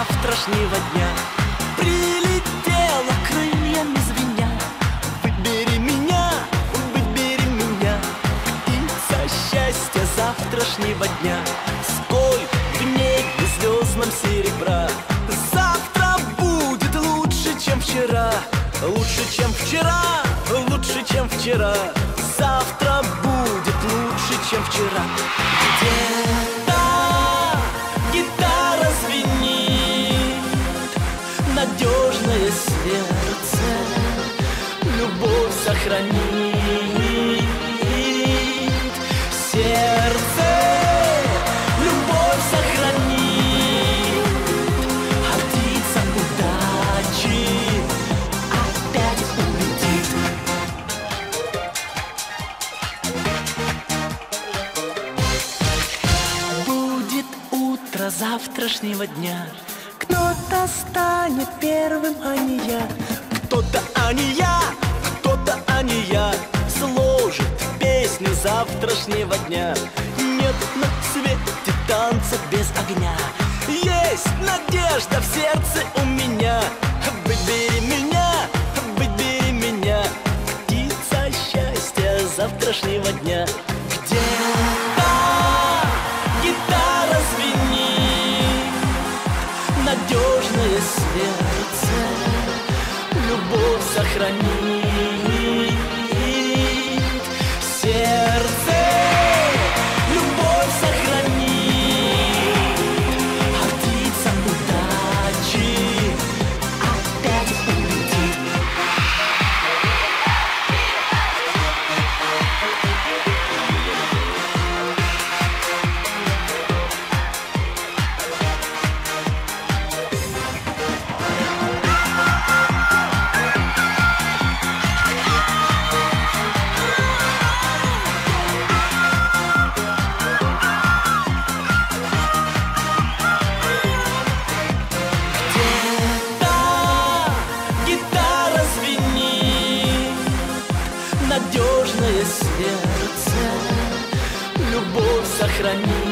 завтрашнего дня. Прилетела крыльями звеня. Выбери меня, птица счастья завтрашнего дня. Сколько в небе звездном серебра. Завтра будет лучше, чем вчера. Лучше, чем вчера, лучше, чем вчера. Завтра будет лучше, чем вчера. Где-то гитара звенит, надежное сердце любовь сохранит. Сердце любовь сохранит, а птица удачи опять улетит. Будет утро завтрашнего дня. Кто-то станет первым, а не я. Кто-то, а не я, кто-то, а не я, сложит песню завтрашнего дня. Нет на свете танца без огня. Есть надежда в сердце у меня. Выбери меня, птица счастья завтрашнего дня. Где-то гитара звенит, надежное сердце любовь сохранит. Сердце любовь сохранит, а птица удачи опять улетит. Надежное сердце любовь сохранит.